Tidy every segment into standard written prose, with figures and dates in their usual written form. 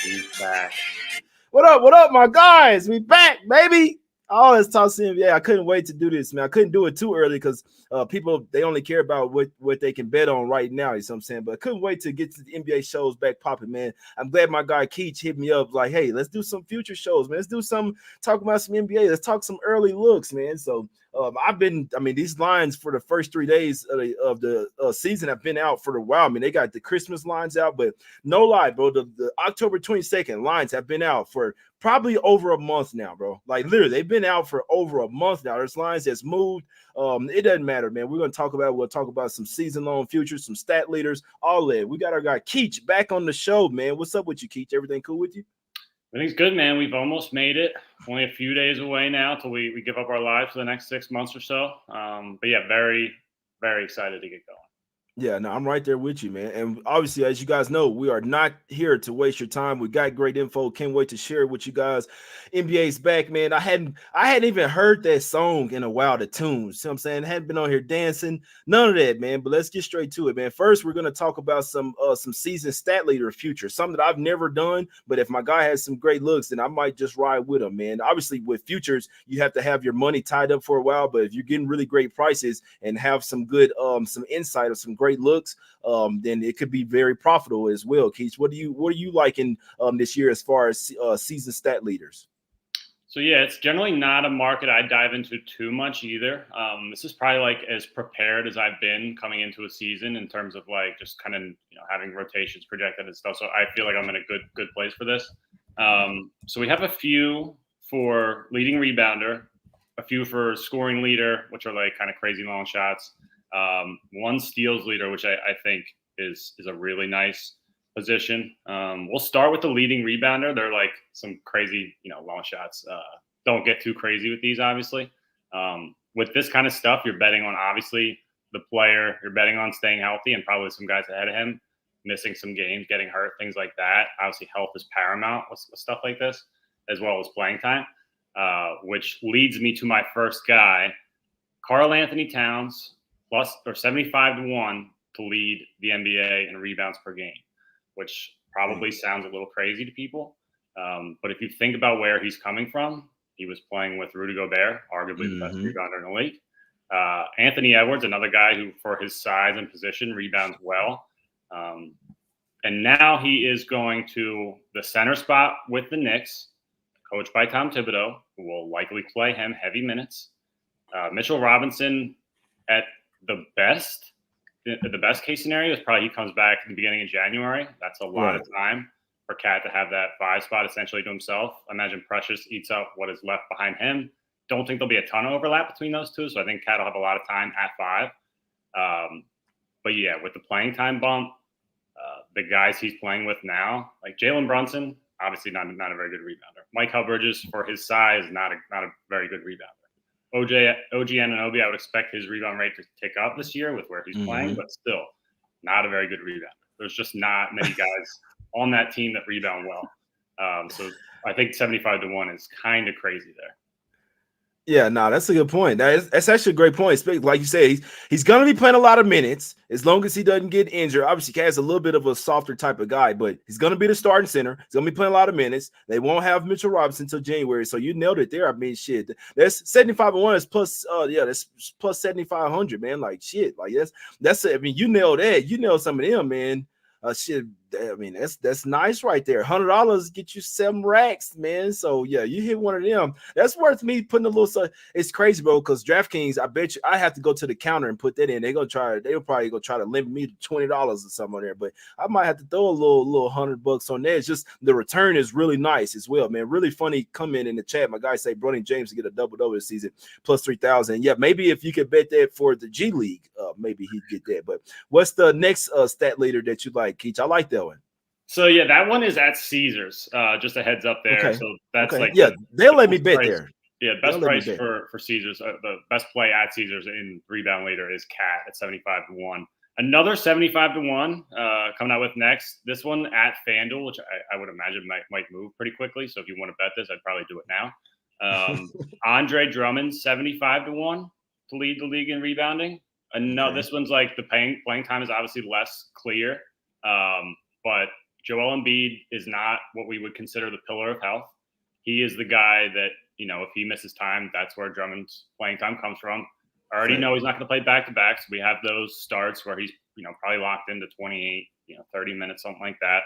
He's back. What up, my guys? We back, baby. Oh, let's talk some NBA. I couldn't wait to do this, man. I couldn't do it too early because people they only care about what they can bet on right now. You know what I'm saying? But I couldn't wait to get to the NBA shows back popping, man. I'm glad my guy Keech hit me up like, hey, let's do some future shows, man. Let's do some talk about some NBA. Let's talk some early looks, man. So these lines for the first 3 days of the season have been out for a while. I mean, they got the Christmas lines out, but no lie, bro, the October 22nd lines have been out for probably over a month now, bro. Like literally, they've been out for over a month now. There's lines that's moved. It doesn't matter, man. We'll talk about some season-long futures, some stat leaders, all that. We got our guy Keech back on the show, man. What's up with you, Keech? Everything cool with you? Everything's good, man. We've almost made it. Only a few days away now till we give up our lives for the next 6 months or so. But yeah, very, very excited to get going. Yeah, no, I'm right there with you, man. And obviously, as you guys know, we are not here to waste your time. We got great info. Can't wait to share it with you guys. NBA's back, man. I hadn't even heard that song in a while, the tunes. See what I'm saying? I hadn't been on here dancing. None of that, man. But let's get straight to it, man. First, we're gonna talk about some season stat leader future, something that I've never done. But if my guy has some great looks, then I might just ride with him, man. Obviously, with futures, you have to have your money tied up for a while. But if you're getting really great prices and have some good some insight or some great looks, then it could be very profitable as well. Keith, what are you liking this year as far as season stat leaders? So yeah, it's generally not a market I dive into too much either. This is probably like as prepared as I've been coming into a season in terms of like just kind of having rotations projected and stuff. So I feel like I'm in a good place for this. So we have a few for leading rebounder, a few for scoring leader, which are like kind of crazy long shots. One steals leader, which I think is a really nice position. We'll start with the leading rebounder. They're like some crazy, long shots. Don't get too crazy with these, obviously. With this kind of stuff, you're betting on obviously the player. You're betting on staying healthy and probably some guys ahead of him missing some games, getting hurt, things like that. Obviously, health is paramount with stuff like this, as well as playing time, which leads me to my first guy, Karl Anthony Towns, plus or 75-1 to lead the NBA in rebounds per game, which probably sounds a little crazy to people. But if you think about where he's coming from, he was playing with Rudy Gobert, arguably the best rebounder in the league. Anthony Edwards, another guy who, for his size and position, rebounds well. And now he is going to the center spot with the Knicks, coached by Tom Thibodeau, who will likely play him heavy minutes. Mitchell Robinson, at the best case scenario is probably he comes back at the beginning of January. That's a lot of time for Cat to have that 5 spot essentially to himself. I imagine Precious eats up what is left behind him. Don't think there'll be a ton of overlap between those two, so I think Cat will have a lot of time at 5. But yeah, with the playing time bump, the guys he's playing with now, like Jalen Brunson, obviously not a very good rebounder. Mike Bridges, for his size, not a very good rebounder. OG Anunoby, I would expect his rebound rate to tick up this year with where he's playing, but still not a very good rebounder. There's just not many guys on that team that rebound well. So I think 75-1 is kind of crazy there. Yeah, no, that's a good point. That's actually a great point. Like you say, he's going to be playing a lot of minutes as long as he doesn't get injured. Obviously, Cat's a little bit of a softer type of guy, but he's going to be the starting center. He's going to be playing a lot of minutes. They won't have Mitchell Robinson until January, so you nailed it there. I mean, shit, that's 75-1 is plus. That's plus 7,500, man. Like shit, like that's. I mean, you nailed that. You nailed some of them, man. Shit. I mean, that's nice right there. $100 get you 7 racks, man. So yeah, you hit one of them. That's worth me putting a little. It's crazy, bro. Because DraftKings, I bet you, I have to go to the counter and put that in. They'll probably go try to limit me to $20 or something on there. But I might have to throw a little $100 on there. It's just the return is really nice as well, man. Really funny comment in the chat. My guy say Bronny James to get a double this season plus 3,000. Yeah, maybe if you could bet that for the G League, maybe he'd get that. But what's the next stat leader that you like, Keech? I like that one. So yeah, that one is at Caesars. Just a heads up there. Okay. So that's okay. like they'll let me bet price. there. Yeah, best price for Caesars. The best play at Caesars in rebound leader is Cat at 75-1. Another 75-1 coming out with next. This one at FanDuel, which I would imagine might move pretty quickly. So if you want to bet this, I'd probably do it now. Andre Drummond 75-1 to lead the league in rebounding. And no, Okay. this one's like the playing time is obviously less clear. But Joel Embiid is not what we would consider the pillar of health. He is the guy that, if he misses time, that's where Drummond's playing time comes from. I already Fact. know he's not going to play back to backs. We have those starts where he's, probably locked into 28, 30 minutes, something like that.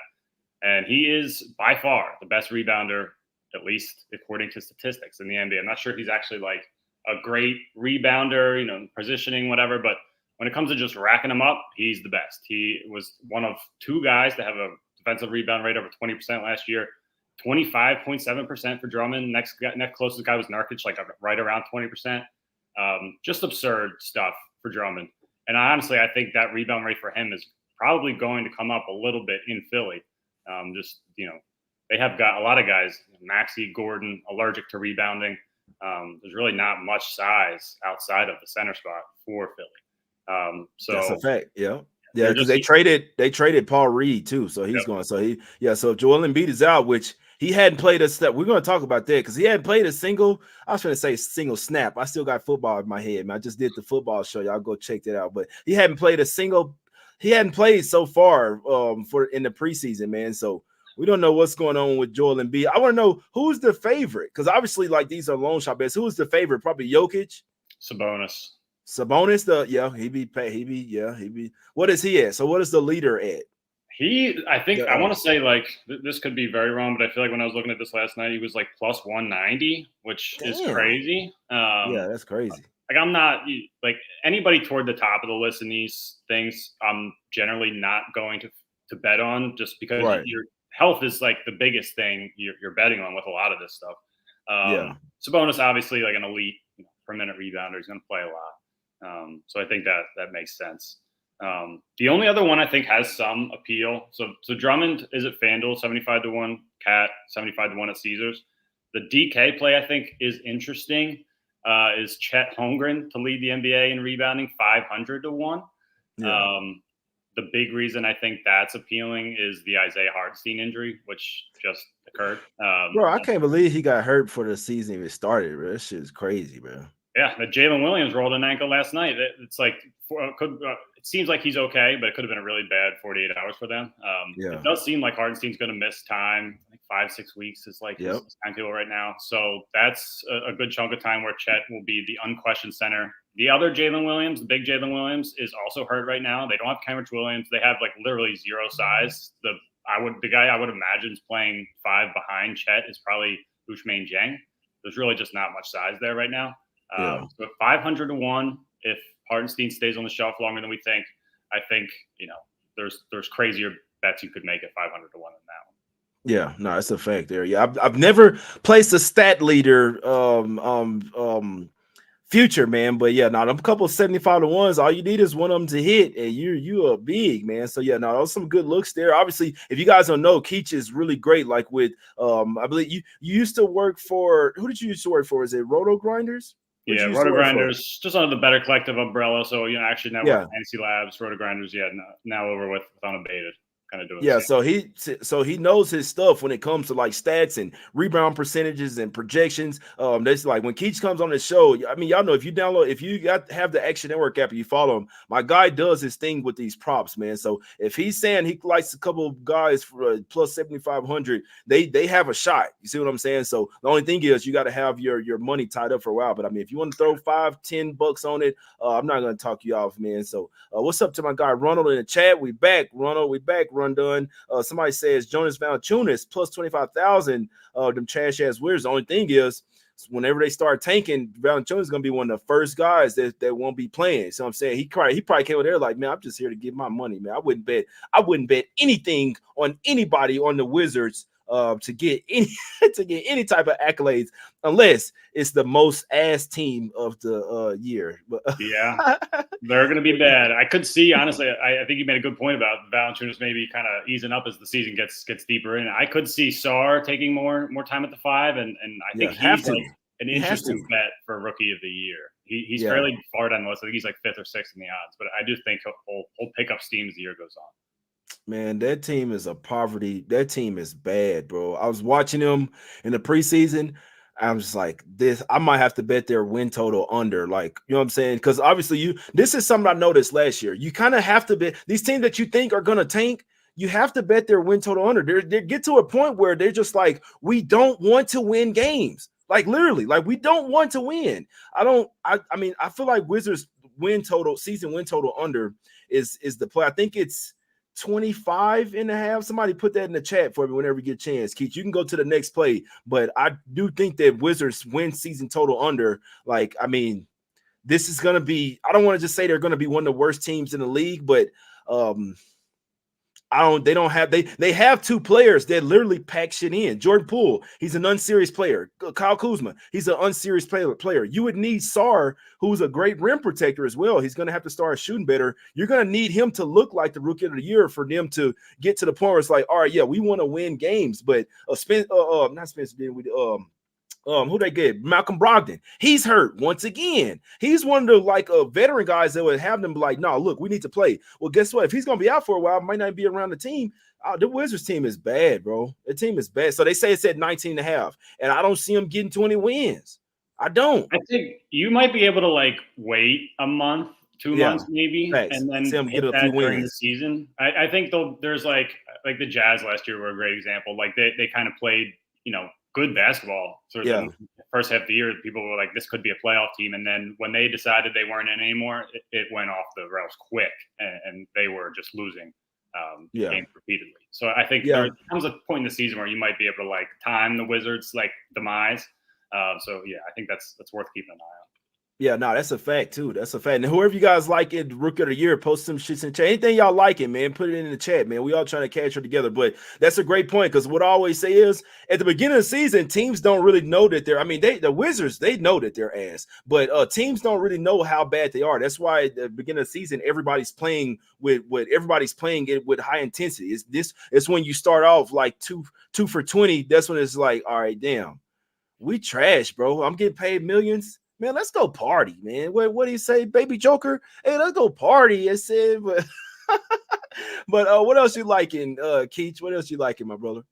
And he is by far the best rebounder, at least according to statistics in the NBA. I'm not sure if he's actually like a great rebounder, positioning, whatever, but when it comes to just racking them up, he's the best. He was one of two guys to have a defensive rebound rate over 20% last year, 25.7% for Drummond. Next closest guy was Nurkic, like right around 20%. Just absurd stuff for Drummond. And honestly, I think that rebound rate for him is probably going to come up a little bit in Philly. They have got a lot of guys, Maxey, Gordon, allergic to rebounding. There's really not much size outside of the center spot for Philly. That's a So fact. Yeah. Yeah, they're because just, they traded Paul Reed too. So he's yep. going. So so if Joel Embiid is out, which he hadn't played a step. We're going to talk about that because he hadn't played a single, I was trying to say single snap. I still got football in my head, man. I just did the football show. Y'all go check that out. But he hadn't played so far for in the preseason, man. So we don't know what's going on with Joel Embiid. I want to know who's the favorite, because obviously, like, these are long shot bets. Who's the favorite? Probably Jokic. Sabonis. He be. What is he at? So what is the leader at? I think I want to say like this could be very wrong, but I feel like when I was looking at this last night, he was like plus 190, which is crazy. Yeah, that's crazy. Like I'm not like anybody toward the top of the list in these things. I'm generally not going to bet on just because your health is like the biggest thing you're betting on with a lot of this stuff. Sabonis obviously like an elite per minute rebounder. He's going to play a lot. So I think that makes sense. The only other one I think has some appeal. So Drummond is at FanDuel 75-1, Cat 75-1 at Caesars. The DK play I think is interesting. Is Chet Holmgren to lead the NBA in rebounding 500-1. The big reason I think that's appealing is the Isaiah Hartenstein injury, which just occurred. Bro, I can't believe he got hurt before the season even started, bro. That shit is crazy, bro. Yeah, Jalen Williams rolled an ankle last night. It's like it seems like he's okay, but it could have been a really bad 48 hours for them. It does seem like Hardenstein's going to miss time. Like 5-6 weeks is like his timetable right now. So that's a good chunk of time where Chet will be the unquestioned center. The other Jalen Williams, the big Jalen Williams, is also hurt right now. They don't have Kenrich Williams. They have like literally zero size. The guy I would imagine is playing 5 behind Chet is probably Ousmane Dieng. There's really just not much size there right now. So 500-1, if Hartenstein stays on the shelf longer than we think, I think there's crazier bets you could make at 500-1 than that one. Yeah, no, that's a fact there. Yeah, I've never placed a stat leader future, man, but yeah, now them couple 75-1s, all you need is one of them to hit, and you are big, man. So yeah, no, those some good looks there. Obviously, if you guys don't know, Keech is really great. Like with I believe you used to work for, who did you used to work for? Is it Roto Grinders? Yeah, Roto Grinders, just under the Better Collective umbrella. So, actually Network, Fantasy Labs, Roto Grinders, now over with Unabated. Kind of doing so he knows his stuff when it comes to like stats and rebound percentages and projections. That's like when Keech comes on the show. I mean, y'all know if you have the Action Network app and you follow him, my guy does his thing with these props, man. So if he's saying he likes a couple of guys for plus 7,500, they have a shot. You see what I'm saying? So the only thing is you got to have your money tied up for a while. But I mean, if you want to throw $5-10 on it, I'm not gonna talk you off, man. So what's up to my guy Ronald in the chat? We back, Ronald. We back. Run done. Somebody says Jonas Valanciunas plus 25,000. Them trash ass Wizards. The only thing is, whenever they start tanking, Valanciunas is gonna be one of the first guys that won't be playing. So I'm saying he probably came over there like, man, I'm just here to get my money, man. I wouldn't bet anything on anybody on the Wizards to get any type of accolades unless it's the most ass team of the year. But yeah, they're going to be bad. I could see, honestly, I think you made a good point about Valanciunas maybe kind of easing up as the season gets deeper in. I could see Sarr taking more time at the 5, and I think he's like an interesting bet for Rookie of the Year. He's fairly far down the list. I think he's like 5th or 6th in the odds, but I do think he'll pick up steam as the year goes on. Man, that team is a poverty. That team is bad, bro. I was watching them in the preseason. I'm just like this. I might have to bet their win total under, like, you know what I'm saying? Because obviously, this is something I noticed last year. You kind of have to bet these teams that you think are gonna tank. You have to bet their win total under. They get to a point where they're just like, we don't want to win games. Like literally, like we don't want to win. I mean, I feel like Wizards season win total under is the play. I think it's 25.5. Somebody put that in the chat for me whenever you get a chance. Keith, you can go to the next play, but I do think that Wizards win season total under. Like, I mean, this is going to be, I don't want to just say they're going to be one of the worst teams in the league, but they have two players that literally pack shit in. Jordan Poole, he's an unserious player. Kyle Kuzma, he's an unserious player. You would need Sarr, who's a great rim protector as well. He's going to have to start shooting better. You're going to need him to look like the rookie of the year for them to get to the point where it's like, all right, yeah, we want to win games. But not Spencer Dinwiddie, who they get? Malcolm Brogdon. He's hurt once again. He's one of the like veteran guys that would have them be like, no, look, we need to play. Well, guess what? If he's gonna be out for a while, might not be around the team. The Wizards team is bad, bro. The team is bad. So they say it's at 19.5, and I don't see them getting 20 wins. I don't. I think you might be able to like wait a month, 2 months maybe, and then hit that during the season. I think there's like the Jazz last year were a great example. Like they kind of played, good basketball. So the first half of the year, people were like, this could be a playoff team. And then when they decided they weren't in anymore, it went off the rails quick, and they were just losing games repeatedly. So I think there comes a point in the season where you might be able to like time the Wizards like demise. So yeah, I think that's worth keeping an eye on. Yeah, no, that's a fact too. That's a fact. And whoever you guys like it, Rookie of the Year, post some shits in the chat. Anything y'all like it, man, put it in the chat, man. We all trying to catch her together. But that's a great point, because what I always say is at the beginning of the season, teams don't really know that they're. I mean, the Wizards, they know that they're ass, but teams don't really know how bad they are. That's why at the beginning of the season, everybody's playing with high intensity. It's when you start off like two for 20. That's when it's like, all right, damn, we trash, bro. I'm getting paid millions. Man, let's go party, man. What do you say, Baby Joker? Hey, let's go party. I said, but what else you liking, Keech? What else you liking, my brother?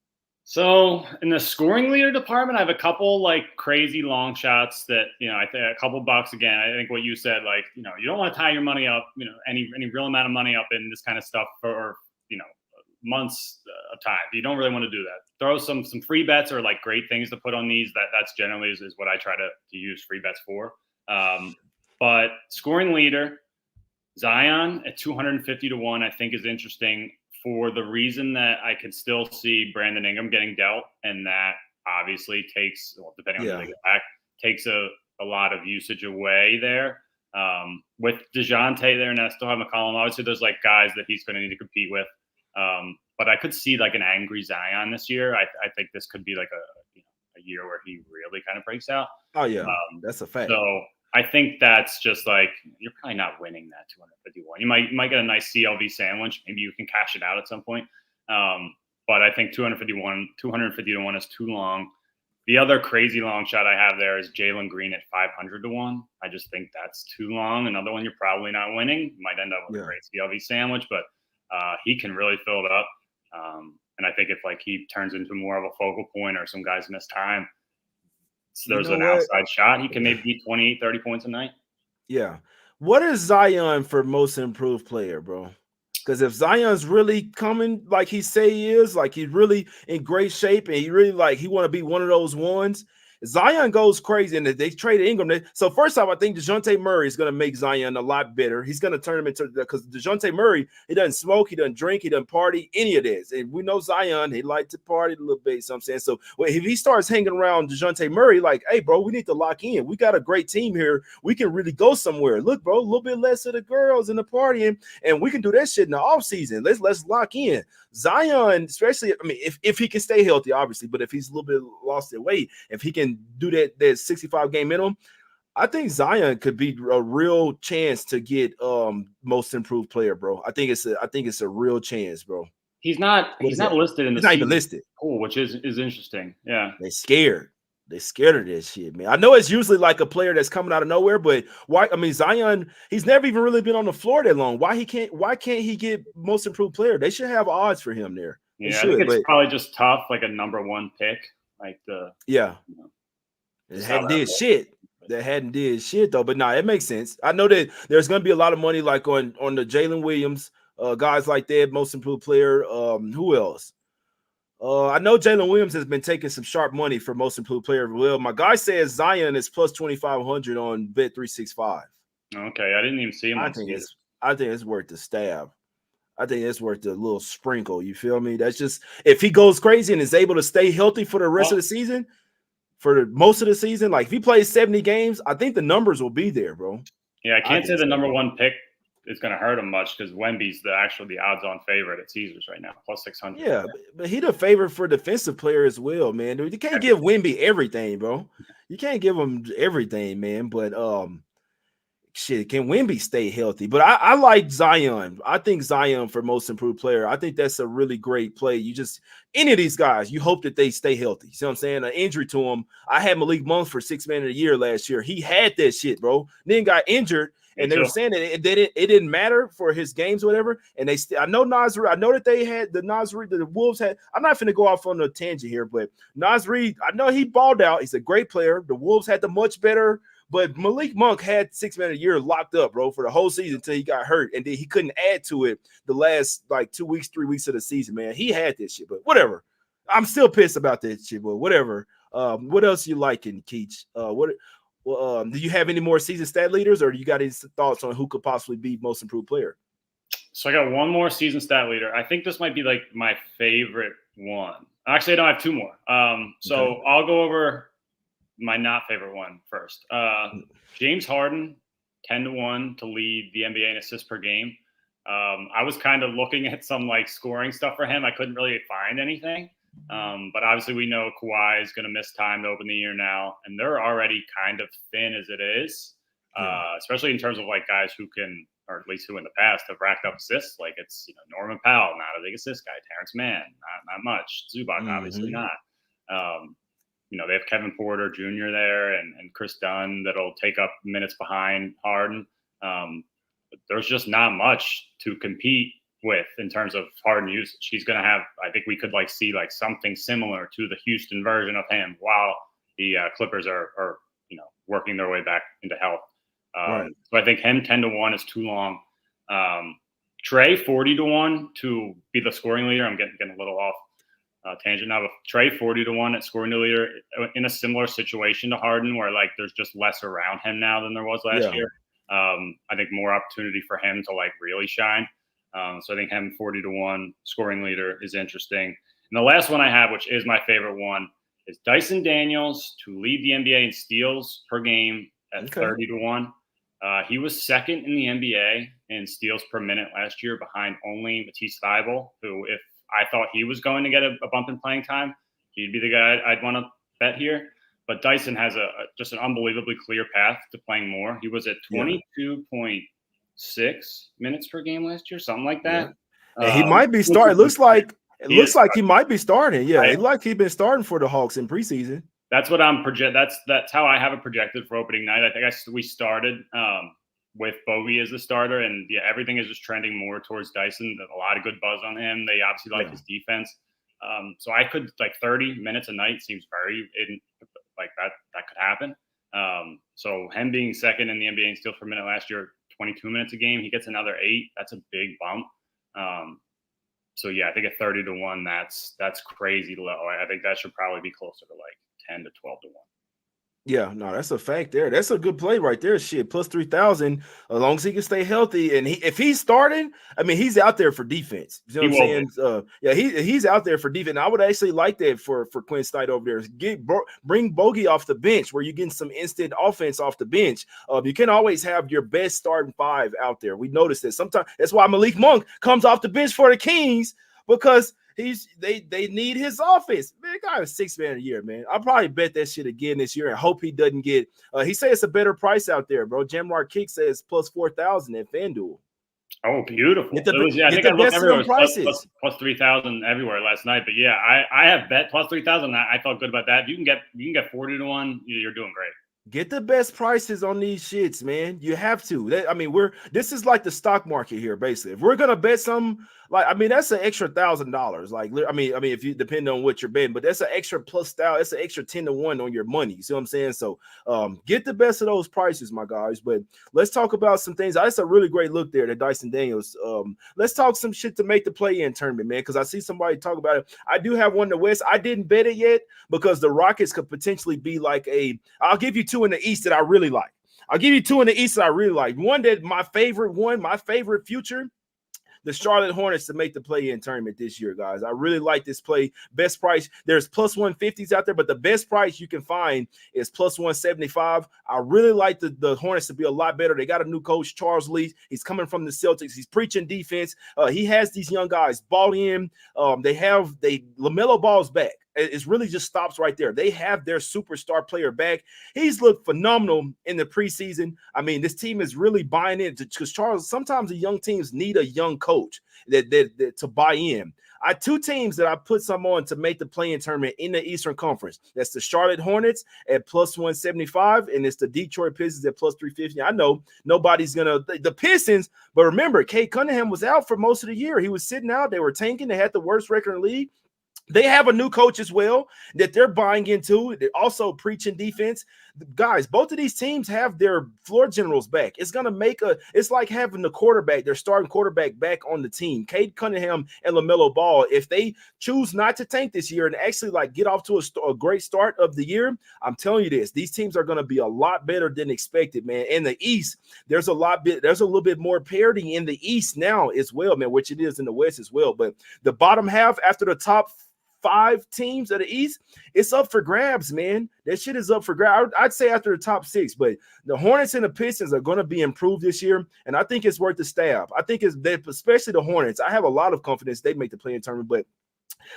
So in the scoring leader department, I have a couple like crazy long shots that, I think a couple bucks again. I think what you said, like, you don't want to tie your money up, any real amount of money up in this kind of stuff for, months of time. You don't really want to do that. Throw some free bets or like great things to put on these. That's generally is what I try to use free bets for. But scoring leader, Zion at 250 to 1, I think is interesting for the reason that I can still see Brandon Ingram getting dealt, and that obviously takes, depending on who they get back, takes a lot of usage away there. With DeJounte there, and I still have McCollum. Obviously, there's like guys that he's going to need to compete with. But I could see like an angry Zion this year. I think this could be like a year where he really kind of breaks out. Oh yeah, that's a fact. So I think that's just like, you're probably not winning that 251. You might get a nice CLV sandwich. Maybe you can cash it out at some point. But I think 250 to 1 is too long. The other crazy long shot I have there is Jalen Green at 500 to 1. I just think that's too long. Another one you're probably not winning. You might end up with a great CLV sandwich, but he can really fill it up. And I think if like he turns into more of a focal point, or some guys miss time, so there's an outside shot, he can maybe be 28, 30 points a night. Yeah. What is Zion for most improved player, bro? Because if Zion's really coming like he say he is, like he's really in great shape, and he really like he want to be one of those ones, Zion goes crazy, and they traded Ingram. So first off, I think DeJounte Murray is going to make Zion a lot better. He's going to turn him into, because DeJounte Murray, he doesn't smoke, he doesn't drink, he doesn't party, any of this. And we know Zion, he like to party a little bit, you know what I'm saying? So if he starts hanging around DeJounte Murray, like, hey, bro, we need to lock in. We got a great team here. We can really go somewhere. Look, bro, a little bit less of the girls in the partying, and we can do that shit in the offseason. Let's lock in. Zion, especially, I mean, if he can stay healthy, obviously, but if he's a little bit lost in weight, if he can do that 65 game minimum, I think Zion could be a real chance to get most improved player, bro. I think it's a real chance, bro. He's not listed in the He's not even listed. Cool, which is interesting. Yeah. They're scared. They're scared of this shit, man. I know it's usually like a player that's coming out of nowhere, but why? I mean, Zion, he's never even really been on the floor that long. Why can't he get most improved player? They should have odds for him there. Yeah, I think it's probably just tough, like a number 1 pick, like the. Yeah. It Just how hadn't that did works. shit. That hadn't did shit though. But nah, it makes sense. I know that there's gonna be a lot of money like on the Jalen Williams, guys like that, most improved player. Who else? I know Jalen Williams has been taking some sharp money for most improved player. Well, my guy says Zion is plus 2,500 on Bet 365. Okay, I didn't even see him I on think Caesars. it's worth the stab. I think it's worth the little sprinkle. You feel me? That's just if he goes crazy and is able to stay healthy for the rest of Well, the season, for most of the season, like if he plays 70 games, I think the numbers will be there, bro. yeah, I I can't say think the so, number bro. one pick is going to hurt him much because Wemby's the odds-on favorite at Caesars right now, plus 600. Yeah, but he the favorite for defensive player as well, man. Dude, you can't give Everything. Wemby everything, bro. You can't give him everything, man. But shit, can Wemby stay healthy? But I like Zion. I think Zion for most improved player. I think that's a really great play. You just any of these guys, you hope that they stay healthy. See what I'm saying? An injury to him. I had Malik Monk for 6 man of the year last year. He had that shit, bro. Then got injured. Me And they were too. saying that it didn't matter for his games, or whatever. And they still, I know Nasri, I know that they had the Wolves had. I'm not going to go off on a tangent here, but Nasri, I know he balled out. He's a great player. The Wolves had the much better. But Malik Monk had 6 man a year locked up, bro, for the whole season until he got hurt. And then he couldn't add to it the last like 2 weeks, 3 weeks of the season, man. He had this shit, but whatever. I'm still pissed about that shit, but whatever. What else you liking, Keech? Do you have any more season stat leaders, or do you got any thoughts on who could possibly be most improved player? So I got one more season stat leader. I think this might be like my favorite one. Actually, no, I have two more. So Okay. I'll go over my not favorite one first. James Harden, 10-1 to lead the NBA in assists per game. I was kind of looking at some like scoring stuff for him. I couldn't really find anything. But obviously we know Kawhi is going to miss time to open the year now, and they're already kind of thin as it is, especially in terms of like guys who can, or at least who in the past have racked up assists. Like it's Norman Powell, not a big assist guy. Terrence Mann, not much. Zubac, obviously not. They have Kevin Porter Jr. there and Chris Dunn that'll take up minutes behind Harden. But there's just not much to compete with in terms of Harden usage. He's going to have, I think we could see something similar to the Houston version of him while the Clippers are working their way back into health. Right. So I think him 10-1 is too long. Trey 40-1 to be the scoring leader. I'm getting a little off tangent now, but Trey 40-1 at scoring the leader in a similar situation to Harden, where there's just less around him now than there was last year. I think more opportunity for him to really shine. So I think him 40-1 scoring leader is interesting. And the last one I have, which is my favorite one, is Dyson Daniels to lead the NBA in steals per game at 30-1. He was second in the NBA in steals per minute last year, behind only Matisse Thybulle, who, if I thought he was going to get a bump in playing time, he'd be the guy I'd want to bet here. But Dyson has just an unbelievably clear path to playing more. He was at 22.6 minutes per game last year, something like that. And he might be starting. It looks like he might be starting. Yeah, it like he's been starting for the Hawks in preseason. That's what I'm projecting. That's how I have it projected for opening night. I think we started with Bogey as the starter, and everything is just trending more towards Dyson. A lot of good buzz on him. They obviously like his defense. So I could 30 minutes a night seems very that could happen. So him being second in the NBA in steals per minute last year, 22 minutes a game, he gets another 8. That's a big bump. So I think at 30-1, that's crazy low. I think that should probably be closer to 10 to 12-1. Yeah, no, that's a fact there. That's a good play right there. Shit, plus 3,000, as long as he can stay healthy. And if he's starting, I mean, he's out there for defense. You know what I'm saying? He's out there for defense. And I would actually like that for Quinn Snyder over there. Bring Bogey off the bench, where you're getting some instant offense off the bench. You can always have your best starting 5 out there. We noticed that sometimes. That's why Malik Monk comes off the bench for the Kings, because they need his offense. Man, guy was 6 man a year, man. I'll probably bet that shit again this year and hope he doesn't get. He says it's a better price out there, bro. Jamar Kick says plus 4,000 at FanDuel. Oh, beautiful! I think I looked everywhere was plus 3,000 everywhere last night. But I have bet plus 3,000. I felt good about that. You can get 40-1. You're doing great. Get the best prices on these shits, man. You have to. This is like the stock market here, basically. If we're gonna bet some, Like, I mean, that's an extra $1,000. Like, I mean, if you depend on what you're betting, but that's an extra plus style. It's an extra 10-1 on your money. You see what I'm saying? So, get the best of those prices, my guys. But let's talk about some things. That's a really great look there, that Dyson Daniels. Let's talk some shit to make the play-in tournament, man. Because I see somebody talk about it. I do have one in the West. I didn't bet it yet because the Rockets could potentially be like a. I'll give you two in the East that I really like. I'll give you two in the East that I really like. One that my favorite future, the Charlotte Hornets to make the play-in tournament this year, guys. I really like this play. Best price. There's plus 150s out there, but the best price you can find is plus 175. I really like the Hornets to be a lot better. They got a new coach, Charles Lee. He's coming from the Celtics. He's preaching defense. He has these young guys bought in. LaMelo Ball's back. It really just stops right there. They have their superstar player back. He's looked phenomenal in the preseason. I mean, this team is really buying in because Charles, sometimes the young teams need a young coach that to buy in. I two teams that I put some on to make the play-in tournament in the Eastern Conference. That's the Charlotte Hornets at plus 175, and it's the Detroit Pistons at plus 350. I know nobody's gonna the Pistons, but remember, Cade Cunningham was out for most of the year. He was sitting out. They were tanking. They had the worst record in the league. They have a new coach as well that they're buying into. They're also preaching defense. Guys, both of these teams have their floor generals back. It's like having the quarterback, their starting quarterback back on the team. Cade Cunningham and LaMelo Ball, if they choose not to tank this year and actually like get off to a great start of the year, I'm telling you this, these teams are going to be a lot better than expected, man. In the East, there's a little bit more parity in the East now as well, man, which it is in the West as well. But the bottom half after the top 5 teams of the East, it's up for grabs, man. That shit is up for grabs. I'd say after the top 6, but the Hornets and the Pistons are going to be improved this year, and I think it's worth the stab. I think especially the Hornets. I have a lot of confidence they make the play-in tournament, but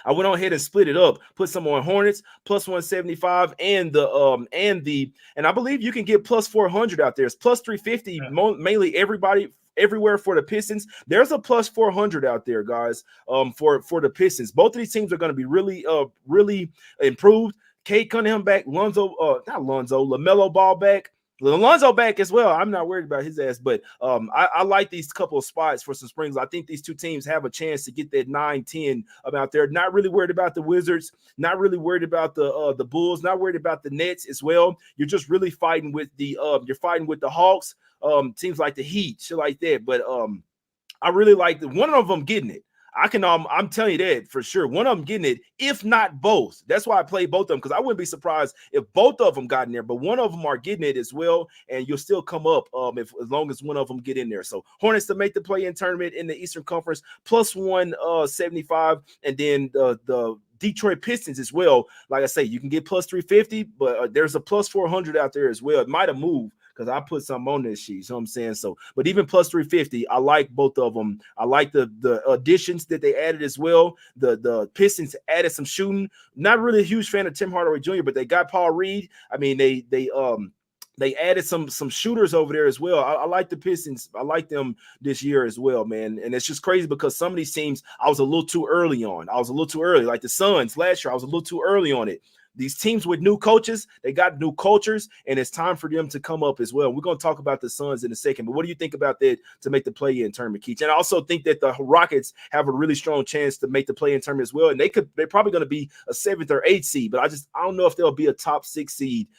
I went on ahead and split it up, put some on Hornets plus 175 and I believe you can get plus 400 out there. It's plus 350, mainly everywhere for the Pistons. There's a plus 400 out there, guys, for the Pistons. Both of these teams are going to be really improved. Cade Cunningham back, LaMelo Ball back. Lonzo back as well. I'm not worried about his ass, but I like these couple of spots for some springs. I think these two teams have a chance to get that 9-10 out there. Not really worried about the Wizards, not really worried about the Bulls, not worried about the Nets as well. You're just really fighting with the Hawks, teams like the Heat, shit like that. But I really like one of them getting it. I'm telling you that for sure. One of them getting it, if not both. That's why I play both of them, because I wouldn't be surprised if both of them got in there, but one of them are getting it as well, and you'll still come up as long as one of them get in there. So Hornets to make the play-in tournament in the Eastern Conference, plus 175, and then the Detroit Pistons as well. Like I say, you can get plus 350, but there's a plus 400 out there as well. It might have moved because I put something on this sheet. You know what I'm saying? So, but even plus 350, I like both of them. I like the additions that they added as well. The Pistons added some shooting. Not really a huge fan of Tim Hardaway Jr., but they got Paul Reed. I mean, they added some shooters over there as well. I like the Pistons. I like them this year as well, man. And it's just crazy because some of these teams I was a little too early on. Like the Suns last year, I was a little too early on it. These teams with new coaches, they got new cultures, and it's time for them to come up as well. We're going to talk about the Suns in a second, but what do you think about that to make the play-in tournament, Keech? And I also think that the Rockets have a really strong chance to make the play-in tournament as well, and they're probably going to be a 7th or 8th seed, but I don't know if they'll be a top 6 seed.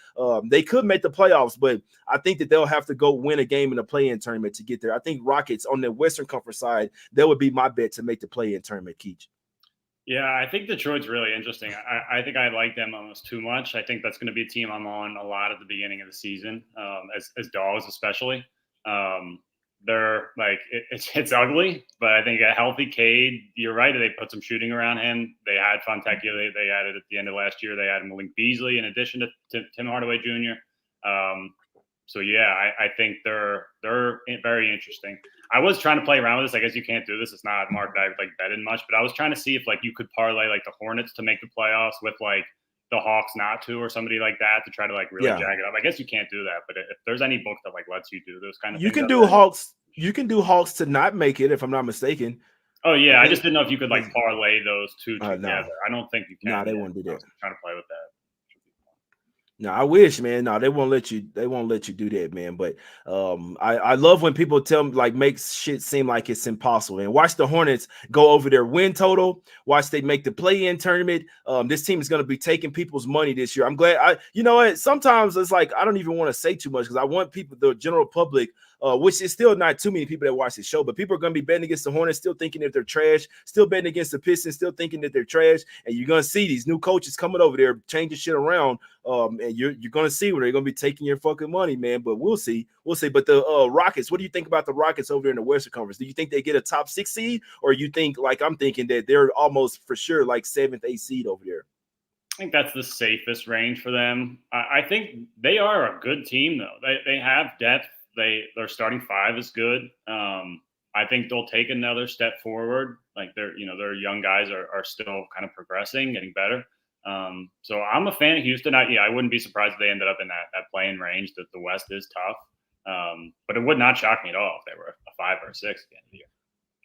They could make the playoffs, but I think that they'll have to go win a game in the play-in tournament to get there. I think Rockets on the Western Conference side, that would be my bet to make the play-in tournament, Keech. Yeah, I think Detroit's really interesting. I think I like them almost too much. I think that's going to be a team I'm on a lot at the beginning of the season, as dogs especially. They're like it's ugly, but I think a healthy Cade. You're right. They put some shooting around him. They had Fontecchio. They added at the end of last year. They added Malik Beasley in addition to Tim Hardaway Jr. So yeah, I think they're very interesting. I was trying to play around with this. I guess you can't do this. It's not a market I've like betted much, but I was trying to see if like you could parlay like the Hornets to make the playoffs with like the Hawks not to, or somebody like that to try to like really jag it up. I guess you can't do that, but if there's any book that like lets you do those kind of things, you can do Hawks to not make it, if I'm not mistaken. Oh yeah, I just didn't know if you could like parlay those two together. I don't think you can. No, they won't do that. I was trying to play with that. No, I wish, man. No, they won't let you. They won't let you do that, man. But I love when people tell me like makes shit seem like it's impossible. And watch the Hornets go over their win total. Watch they make the play-in tournament. This team is going to be taking people's money this year. I'm glad. You know what? Sometimes it's like I don't even want to say too much because I want people, the general public, which is still not too many people that watch the show, but people are going to be betting against the Hornets, still thinking that they're trash, still betting against the Pistons, still thinking that they're trash. And you're going to see these new coaches coming over there changing shit around. And you're gonna see where they're gonna be taking your fucking money, man. But we'll see. But the Rockets, what do you think about the Rockets over there in the Western Conference? Do you think they get a top 6 seed, or you think like I'm thinking that they're almost for sure like 7th, 8th seed over there? I think that's the safest range for them. I think they are a good team though. They have depth. Their starting five is good. I think they'll take another step forward. Like their young guys are still kind of progressing, getting better. So I'm a fan of Houston. I wouldn't be surprised if they ended up in that playing range. That the West is tough, but it would not shock me at all if they were a 5 or a 6 at the end of the year.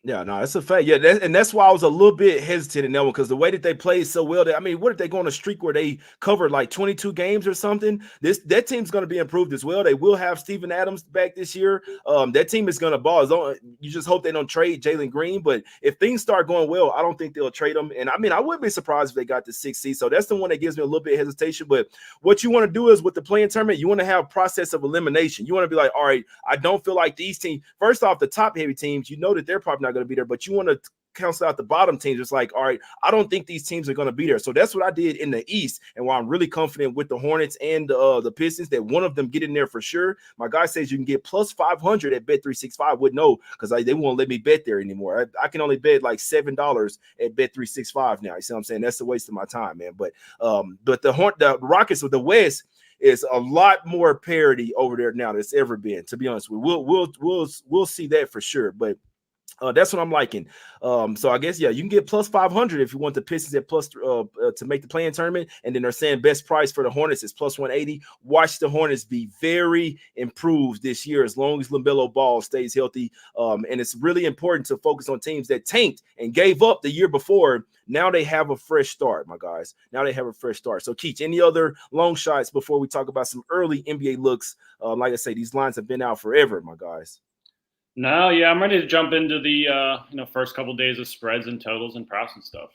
Yeah, no, that's a fact. Yeah, that's why I was a little bit hesitant in that one because the way that they played so well. I mean, what if they go on a streak where they covered like 22 games or something? That team's going to be improved as well. They will have Steven Adams back this year. That team is going to ball. You just hope they don't trade Jalen Green. But if things start going well, I don't think they'll trade them. And I mean, I wouldn't be surprised if they got the 6th seed. So that's the one that gives me a little bit of hesitation. But what you want to do is with the playing tournament, you want to have process of elimination. You want to be like, all right, I don't feel like these teams. First off, the top heavy teams, you know that they're probably not going to be there, but you want to cancel out the bottom teams. It's like, all right, I don't think these teams are going to be there. So that's what I did in the East, and why I'm really confident with the Hornets and the Pistons that one of them get in there for sure. My guy says you can get plus 500 at Bet365. Wouldn't know because they won't let me bet there anymore. I can only bet like $7 at Bet365 now. You see what I'm saying? That's a waste of my time, man. But the Rockets with the West is a lot more parity over there now than it's ever been. To be honest with you, we'll see that for sure. But that's what I'm liking. So I guess, yeah, you can get plus 500 if you want the Pistons at plus to make the playing tournament. And then they're saying best price for the Hornets is plus 180. Watch the Hornets be very improved this year as long as LaMelo Ball stays healthy. And it's really important to focus on teams that tanked and gave up the year before. Now they have a fresh start, my guys. Now they have a fresh start. So, Keech, any other long shots before we talk about some early NBA looks? Like I say, these lines have been out forever, my guys. No, yeah, I'm ready to jump into the first couple of days of spreads and totals and props and stuff.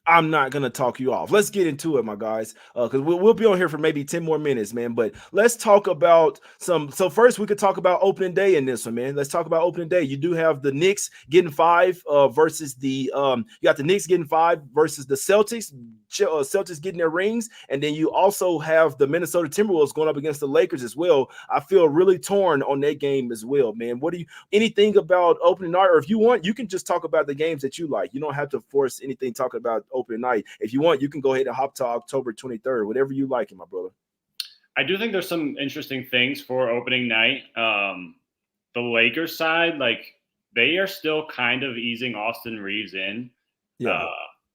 I'm not gonna talk you off. Let's get into it, my guys, because we'll be on here for maybe 10 more minutes, man. But let's talk about some. So first, we could talk about opening day in this one, man. Let's talk about opening day. You do have the Knicks getting 5 versus the you got the Knicks getting 5 versus the Celtics. Celtics getting their rings, and then you also have the Minnesota Timberwolves going up against the Lakers as well. I feel really torn on that game as well, man. What do you anything about opening night, or if you want, you can just talk about the games that you like. You don't have to force anything talking about opening night. If you want, you can go ahead and hop to October 23rd, whatever you like, my brother. I do think there's some interesting things for opening night. The Lakers side, like they are still kind of easing Austin Reeves in. Yeah.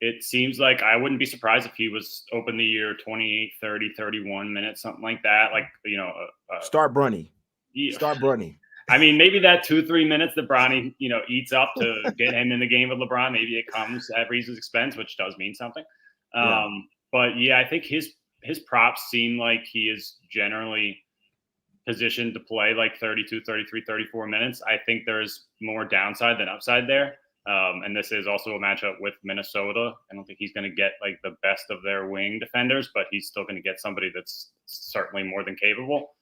It seems like I wouldn't be surprised if he was open the year 28, 30, 31 minutes, something like that. Like, start Bronny. Yeah. Start Bronny. I mean, maybe that 2-3 minutes that Bronny, eats up to get him in the game with LeBron, maybe it comes at Reeves' expense, which does mean something. But yeah, I think his props seem like he is generally positioned to play like 32, 33, 34 minutes. I think there's more downside than upside there. And this is also a matchup with Minnesota. I don't think he's going to get like the best of their wing defenders, but he's still going to get somebody that's certainly more than capable.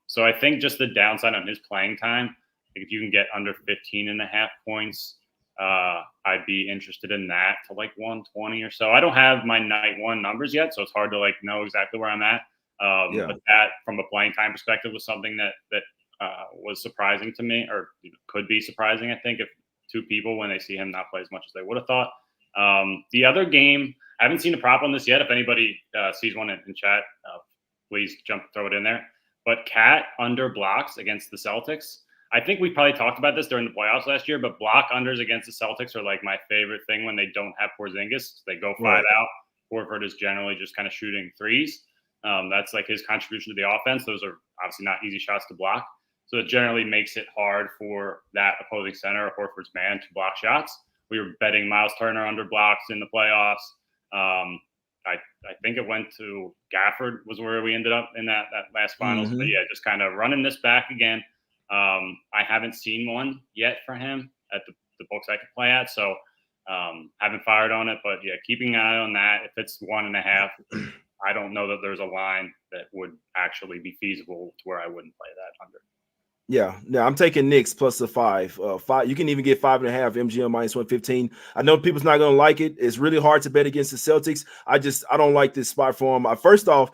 So I think just the downside on his playing time, if you can get under 15.5 points, I'd be interested in that to like 120 or so. I don't have my night one numbers yet, so it's hard to like know exactly where I'm at. But that from a playing time perspective was something that was surprising to me, or could be surprising, I think, if two people when they see him not play as much as they would have thought. The other game, I haven't seen a prop on this yet. If anybody sees one in chat, please throw it in there. But Cat under blocks against the Celtics. I think we probably talked about this during the playoffs last year, but block unders against the Celtics are like my favorite thing when they don't have Porzingis. They go 5 out. Horford is generally just kind of shooting threes. That's like his contribution to the offense. Those are obviously not easy shots to block. So it generally makes it hard for that opposing center, Horford's man, to block shots. We were betting Miles Turner under blocks in the playoffs. I think it went to Gafford was where we ended up in that last finals. But yeah, just kind of running this back again. I haven't seen one yet for him at the books I could play at, so haven't fired on it. But yeah, keeping an eye on that. If it's 1.5, I don't know that there's a line that would actually be feasible to where I wouldn't play that under. Yeah, I'm taking Knicks plus the 5. 5. You can even get 5.5 MGM minus 115. I know people's not gonna like it. It's really hard to bet against the Celtics. I don't like this spot for them. First off,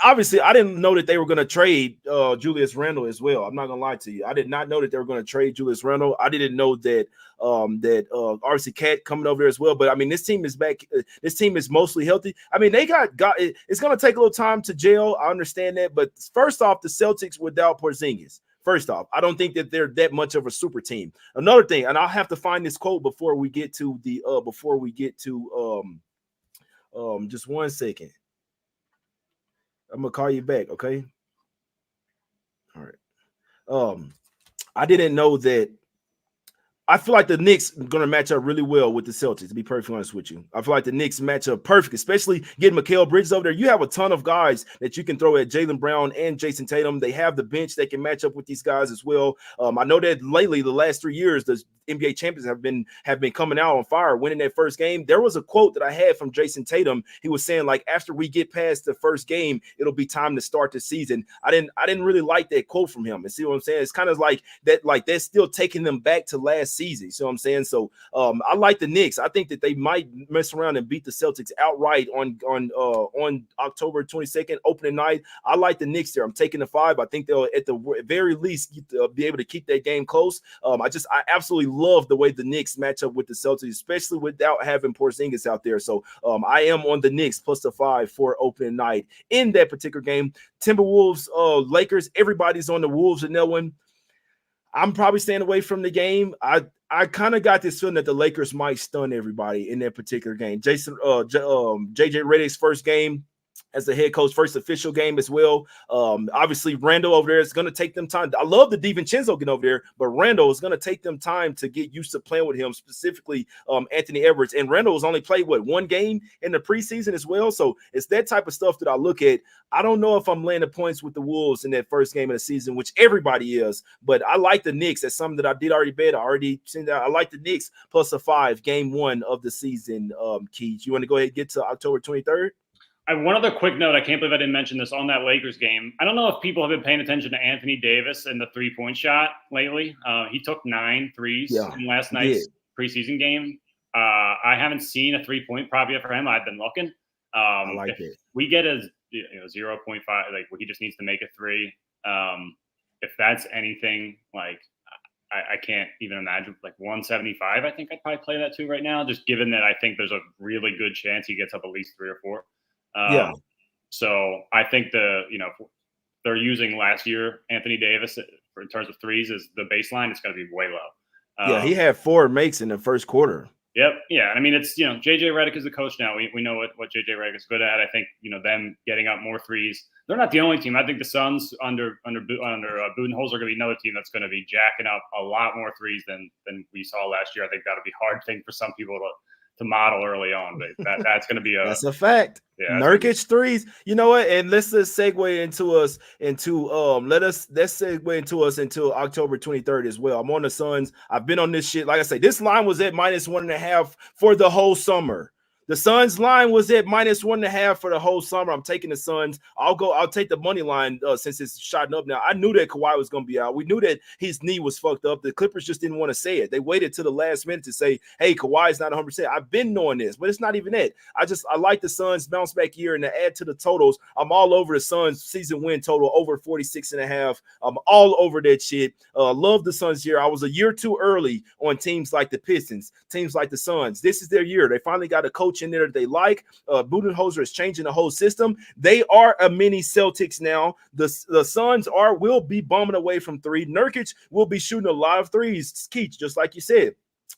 obviously I didn't know that they were gonna trade Julius Randle as well. I'm not gonna lie to you. I did not know that they were gonna trade Julius Randle. I didn't know that obviously Cat coming over there as well. But I mean, this team is back. This team is mostly healthy. I mean, they got it's gonna take a little time to gel. I understand that, but first off, the Celtics without Porzingis. First off, I don't think that they're that much of a super team. Another thing, and I'll have to find this quote before we get to the just 1 second. I'm gonna call you back, okay? All right. I didn't know that. I feel like the Knicks are going to match up really well with the Celtics, to be perfectly honest with you. I feel like the Knicks match up perfect, especially getting Mikal Bridges over there. You have a ton of guys that you can throw at Jaylen Brown and Jason Tatum. They have the bench that can match up with these guys as well. I know that lately, the last 3 years, the NBA champions have been coming out on fire, winning that first game. There was a quote that I had from Jason Tatum. He was saying, like, after we get past the first game, it'll be time to start the season. I didn't really like that quote from him. And see what I'm saying? It's kind of like that, like that's still taking them back to last season. You see what I'm saying? So I like the Knicks. I think that they might mess around and beat the Celtics outright on October 22nd, opening night. I like the Knicks there. I'm taking the 5. I think they'll at the very least be able to keep that game close. I absolutely love the way the Knicks match up with the Celtics, especially without having Porzingis out there. So I am on the Knicks plus the 5 for opening night in that particular game. Timberwolves, Lakers. Everybody's on the Wolves in that one. I'm probably staying away from the game. I kind of got this feeling that the Lakers might stun everybody in that particular game. JJ Redick's first game as the head coach, first official game as well. Obviously, Randall over there is going to take them time. I love the DiVincenzo getting over there, but Randall is going to take them time to get used to playing with him, specifically Anthony Edwards. And Randall has only played, 1 game in the preseason as well. So it's that type of stuff that I look at. I don't know if I'm laying the points with the Wolves in that first game of the season, which everybody is, but I like the Knicks. That's something that I did already bet. I already seen that. I like the Knicks plus a 5, game 1 of the season. Keech, you want to go ahead and get to October 23rd? I have one other quick note. I can't believe I didn't mention this on that Lakers game. I don't know if people have been paying attention to Anthony Davis and the 3-point shot lately. He took 9 threes in last night's preseason game. I haven't seen a 3-point prop yet for him. I've been looking. I like it. We get a 0.5, like he just needs to make a 3. If that's anything, like I can't even imagine, like 175. I think I'd probably play that too right now, just given that I think there's a really good chance he gets up at least 3 or 4. So I think they're using last year Anthony Davis in terms of threes as the baseline. It's going to be way low. He had 4 makes in the first quarter. Yep. Yeah. I mean, it's JJ Redick is the coach now. We know what JJ Redick is good at. I think them getting up more threes. They're not the only team. I think the Suns under Budenholzer are going to be another team that's going to be jacking up a lot more threes than we saw last year. I think that'll be a hard thing for some people to model early on, but that's going to be that's a fact. Yeah, Nurkic threes. You know what? And let's just segue into into October 23rd as well. I'm on the Suns. I've been on this shit. Like I say, this line was at -1.5 for the whole summer. The Suns line was at -1.5 for the whole summer. I'm taking the Suns. I'll take the money line since it's shotting up now. I knew that Kawhi was going to be out. We knew that his knee was fucked up. The Clippers just didn't want to say it. They waited to the last minute to say, hey, Kawhi's not 100%. I've been knowing this, but it's not even it. I like the Suns bounce back year, and to add to the totals, I'm all over the Suns season win total over 46.5. I'm all over that shit. Love the Suns year. I was a year too early on teams like the Pistons, teams like the Suns. This is their year. They finally got a coach in there that they like. Budenholzer is changing the whole system. They are a mini Celtics now. The Suns will be bombing away from 3. Nurkic will be shooting a lot of threes. Keech, just like you said.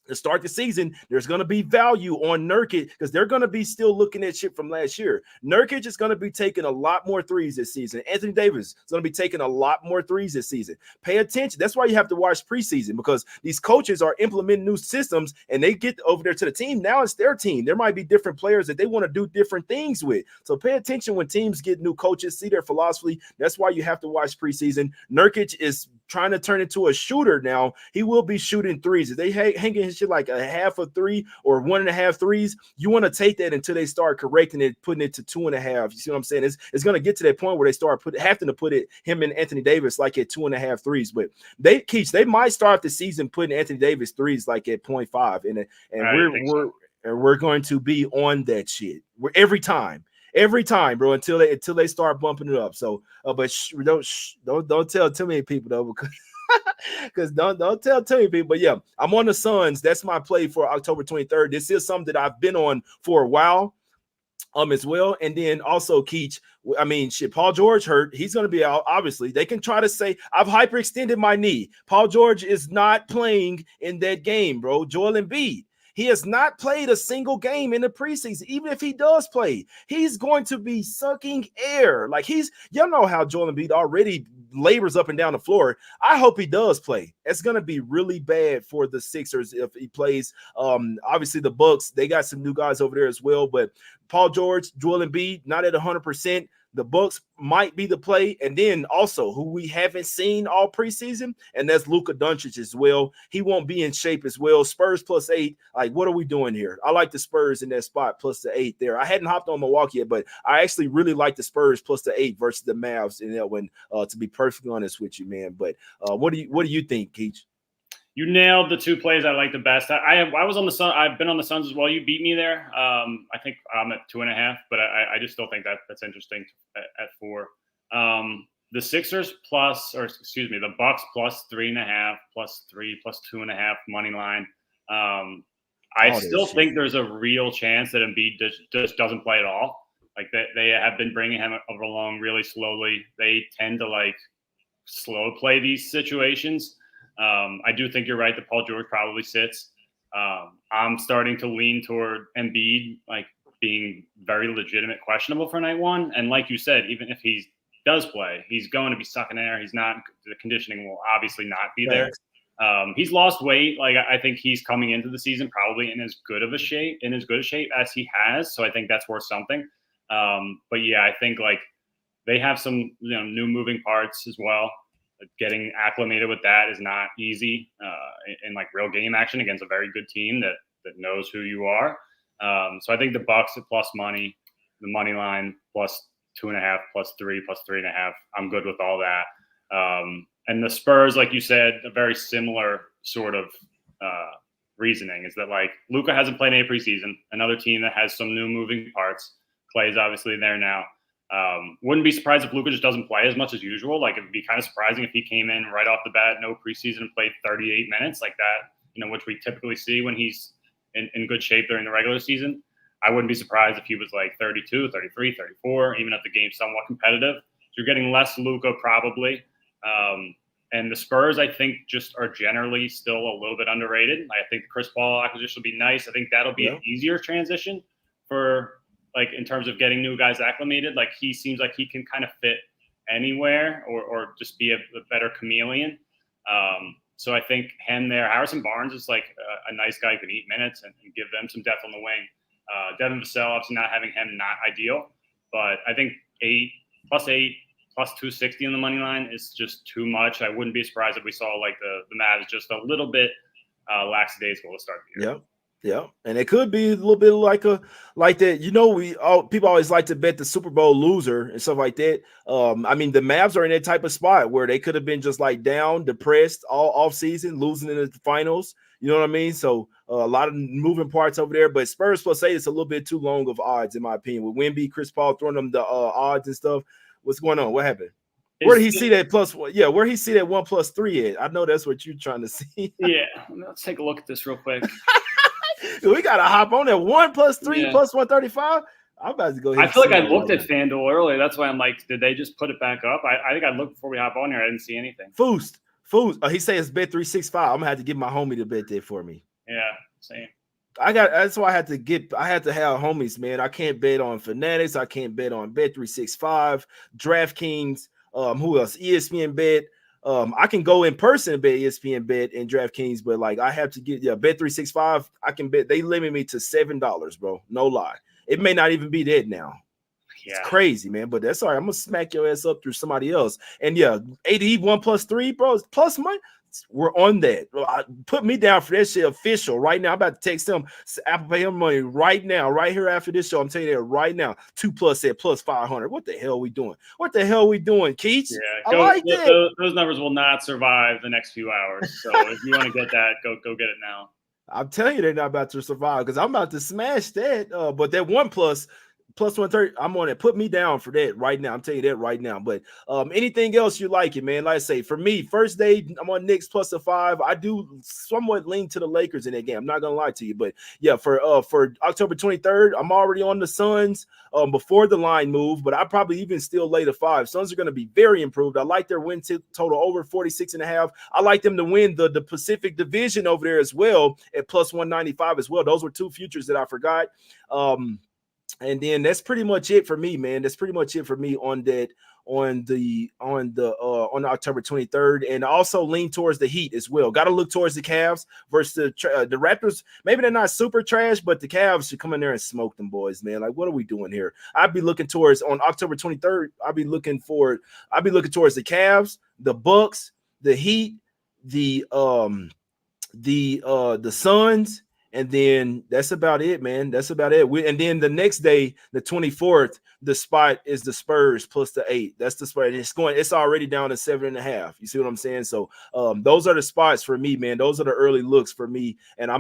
to start the season, there's going to be value on Nurkic because they're going to be still looking at shit from last year. Nurkic is going to be taking a lot more threes this season. Anthony Davis is going to be taking a lot more threes this season. Pay attention. That's why you have to watch preseason, because these coaches are implementing new systems and they get over there to the team. Now it's their team. There might be different players that they want to do different things with. So pay attention when teams get new coaches, see their philosophy. That's why you have to watch preseason. Nurkic is trying to turn into a shooter now. He will be shooting threes. If they hanging his shit like a half a three or 1.5 threes, you want to take that until they start correcting it, putting it to 2.5. You see what I'm saying? It's going to get to that point where they start having to put it, him and Anthony Davis, like at 2.5 threes. But they might start the season putting Anthony Davis threes like at 0.5, and we're going to be on that shit. Every time, bro, until they start bumping it up. So, but don't tell too many people though, because don't tell too many people. But yeah, I'm on the Suns. That's my play for October 23rd. This is something that I've been on for a while, as well. And then also Keech. I mean, shit, Paul George hurt. He's going to be out. Obviously, they can try to say I've hyperextended my knee. Paul George is not playing in that game, bro. Joel Embiid. He has not played a single game in the preseason. Even if he does play, he's going to be sucking air. Like y'all know how Joel Embiid already labors up and down the floor. I hope he does play. It's going to be really bad for the Sixers if he plays. Obviously the Bucks, they got some new guys over there as well, but Paul George, Joel Embiid, not at 100%. The Bucks might be the play. And then also who we haven't seen all preseason, and that's Luka Doncic as well. He won't be in shape as well. Spurs +8. Like, what are we doing here? I like the Spurs in that spot +8 there. I hadn't hopped on Milwaukee yet, but I actually really like the Spurs +8 versus the Mavs in that one, to be perfectly honest with you, man. But what do you think, Keech? You nailed the two plays I like the best. I was on the Sun. I've been on the Suns as well. You beat me there. I think I'm at 2.5, but I just still think that's interesting at 4. The Sixers the Bucks +3.5, +3, +2.5 money line. I still think there's a real chance that Embiid just doesn't play at all. Like they have been bringing him along really slowly. They tend to like slow play these situations. I do think you're right that Paul George probably sits. I'm starting to lean toward Embiid like being very legitimate questionable for night one. And like you said, even if he does play, he's going to be sucking air. The conditioning will obviously not be there. He's lost weight. Like I think he's coming into the season probably in as good a shape as he has. So I think that's worth something. But yeah, I think like they have some new moving parts as well. Getting acclimated with that is not easy in like real game action against a very good team that knows who you are. So I think the Bucks at plus money, the money line +2.5, +3, +3.5. I'm good with all that. And the Spurs, like you said, a very similar sort of reasoning is that like Luka hasn't played any preseason. Another team that has some new moving parts. Clay's obviously there now. Wouldn't be surprised if Luka just doesn't play as much as usual. Like it'd be kind of surprising if he came in right off the bat, no preseason, and played 38 minutes like that, which we typically see when he's in good shape during the regular season. I wouldn't be surprised if he was like 32, 33, 34, even if the game's somewhat competitive. So you're getting less Luka probably. And the Spurs, I think, just are generally still a little bit underrated. I think the Chris Paul acquisition will be nice. I think that'll be an easier transition for like in terms of getting new guys acclimated. Like he seems like he can kind of fit anywhere or just be a better chameleon. So I think him there. Harrison Barnes is like a nice guy who can eat minutes and give them some depth on the wing. Devin Vassell, obviously not having him, not ideal. But I think +8, +260 on the money line is just too much. I wouldn't be surprised if we saw like the Mavs just a little bit lackadaisical to start the year. Yeah, and it could be a little bit like that. People always like to bet the Super Bowl loser and stuff like that. I mean, the Mavs are in that type of spot where they could have been just like down, depressed all off season, losing in the finals. You know what I mean? So a lot of moving parts over there. But Spurs +8 is a little bit too long of odds, in my opinion. With Wemby, Chris Paul throwing them the odds and stuff. What's going on? What happened? Where did he see that +1? Yeah, where he see that 1 + 3 at? I know that's what you're trying to see. Yeah, let's take a look at this real quick. We gotta hop on that 1 + 3 +135. I'm about to go ahead. I feel like I looked at FanDuel earlier. That's why I'm like, did they just put it back up? I think I looked before we hop on here. I didn't see anything. Foost. He says bet 365. I'm gonna have to get my homie to bet that for me. Yeah, same. That's why I had to have homies, man. I can't bet on Fanatics. I can't bet on Bet365, DraftKings, who else? ESPN Bet. I can go in person and bet ESPN Bet and DraftKings, but like I have to get Bet365. I can bet they limit me to $7, bro. No lie. It may not even be that now. It's crazy, man. But that's all right. I'm gonna smack your ass up through somebody else. And yeah, 81 plus 3, bro. Plus money. We're on that. Put me down for that shit official right now. I'm about to text him, Apple Pay him money right now, right here after this show. I'm telling you that right now. 2 plus at plus 500. What the hell are we doing? What the hell are we doing, Keech? Yeah, I like that. Those numbers will not survive the next few hours. So if you want to get that, go get it now. I'm telling you, they're not about to survive because I'm about to smash that. But that one plus 130, I'm on it. Put me down for that right now. I'm telling you that right now. But anything else you like it, man? Like I say, for me, first day, I'm on Knicks plus a 5. I do somewhat lean to the Lakers in that game. I'm not gonna lie to you, but yeah, for October 23rd, I'm already on the Suns before the line move, but I probably even still lay the 5. Suns are gonna be very improved. I like their win total over 46.5. I like them to win the Pacific Division over there as well at plus 195 as well. Those were 2 futures that I forgot. And then that's pretty much it for me, man. That's pretty much it for me on that on October 23rd, and also lean towards the Heat as well. Got to look towards the Cavs versus the Raptors. Maybe they're not super trash, but the Cavs should come in there and smoke them boys, man. Like, what are we doing here? I'd be looking towards on October 23rd. I'd be looking towards the Cavs, the Bucks, the Heat, the Suns. And then that's about it, man. That's about it. And then the next day, the 24th, the spot is the Spurs plus the 8. That's the spot. It's already down to 7.5. You see what I'm saying? So those are the spots for me, man. Those are the early looks for me. And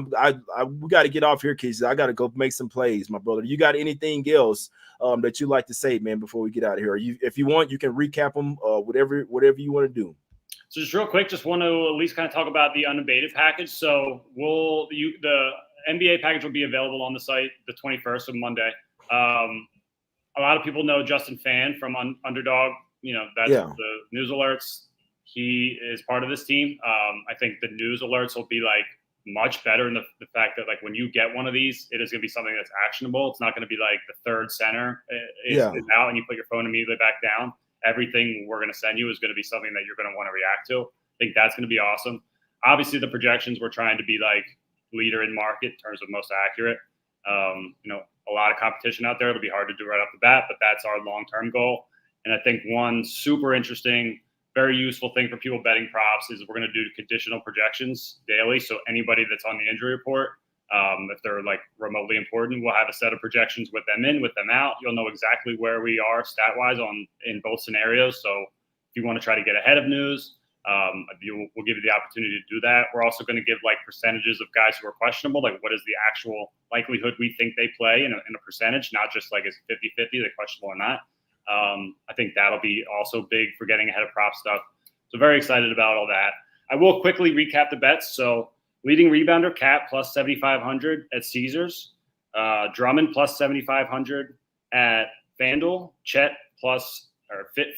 we got to get off here, kids. I got to go make some plays, my brother. You got anything else that you like to say, man, before we get out of here? If you want, you can recap them, whatever you want to do. So just real quick, just want to at least kind of talk about the unabated package. So the NBA package will be available on the site the 21st of Monday. A lot of people know Justin Fan from Underdog. That's the news alerts. He is part of this team. I think the news alerts will be like much better in the fact that like when you get one of these, it is going to be something that's actionable. It's not going to be like the third center is out and you put your phone immediately back down. Everything we're going to send you is going to be something that you're going to want to react to. I think that's going to be awesome. Obviously, the projections, we're trying to be like leader in market in terms of most accurate. A lot of competition out there. It'll be hard to do right off the bat, but that's our long-term goal. And I think one super interesting, very useful thing for people betting props is we're going to do conditional projections daily. So anybody that's on the injury report, if they're like remotely important, we'll have a set of projections with them in, with them out. You'll know exactly where we are stat-wise in both scenarios. So if you want to try to get ahead of news, we'll give you the opportunity to do that. We're also going to give like percentages of guys who are questionable, like what is the actual likelihood we think they play in a percentage, not just like is 50-50, they're questionable or not. I think that'll be also big for getting ahead of prop stuff. So very excited about all that. I will quickly recap the bets. So leading rebounder, Cat plus 7,500 at Caesars. Drummond plus 7,500 at FanDuel. Chet plus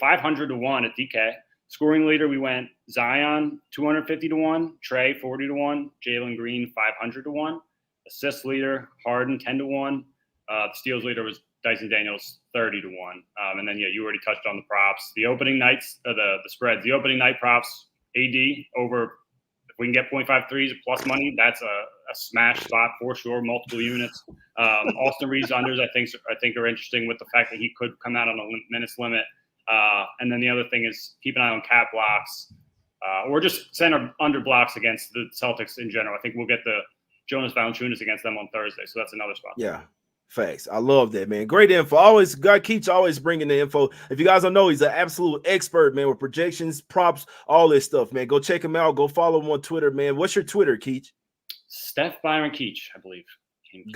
500 to 1 at DK. Scoring leader, we went Zion 250 to 1, Trey 40 to 1, Jalen Green 500 to 1. Assist leader, Harden 10 to 1. The steals leader was Dyson Daniels 30 to 1. And then you already touched on the props. The opening nights, the spreads. The opening night props, AD over. If we can get 0.5 threes plus money, that's a smash spot for sure. Multiple units. Austin Reeves unders, I think are interesting with the fact that he could come out on a minutes limit. And then the other thing is keep an eye on cat blocks, or just center under blocks against the Celtics in general. I think we'll get the Jonas Valanciunas against them on Thursday, so that's another spot. Yeah. Facts. I love that, man. Great info. Keech always bringing the info. If you guys don't know, he's an absolute expert, man, with projections, props, all this stuff, man. Go check him out. Go follow him on Twitter, man. What's your Twitter, Keech? Steph Byron Keech, I believe. team keeps.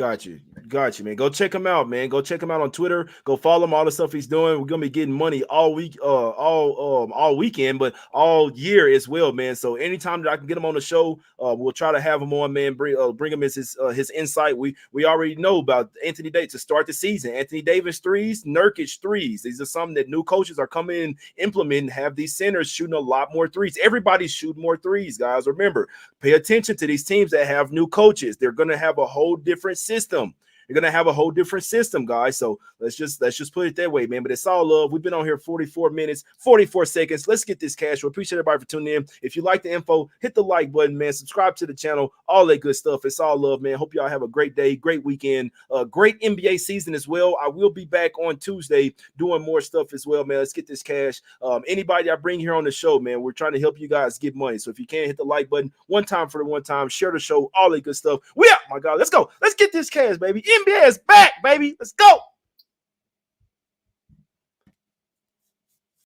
Got you, man. Go check him out, man. Go check him out on Twitter. Go follow him, all the stuff he's doing. We're gonna be getting money all week, all weekend, but all year as well, man. So anytime that I can get him on the show, we'll try to have him on, man. Bring him his insight. We already know about Anthony Davis to start the season. Anthony Davis threes, Nurkic threes. These are something that new coaches are coming in, implementing. Have these centers shooting a lot more threes. Everybody's shooting more threes, guys. Remember, pay attention to these teams that have new coaches. They're gonna have a whole different system. You're gonna have a whole different system, guys. So let's just put it that way, man. But it's all love. We've been on here 44 minutes, 44 seconds. Let's get this cash. We appreciate everybody for tuning in. If you like the info, hit the like button, man. Subscribe to the channel, all that good stuff. It's all love, man. Hope y'all have a great day, great weekend, great NBA season as well. I will be back on Tuesday doing more stuff as well, man. Let's get this cash. Anybody I bring here on the show, man, we're trying to help you guys get money. So if you can, hit the like button one time for the one time, share the show, all that good stuff. We out, my God. Let's go. Let's get this cash, baby. NBA is back, baby. Let's go.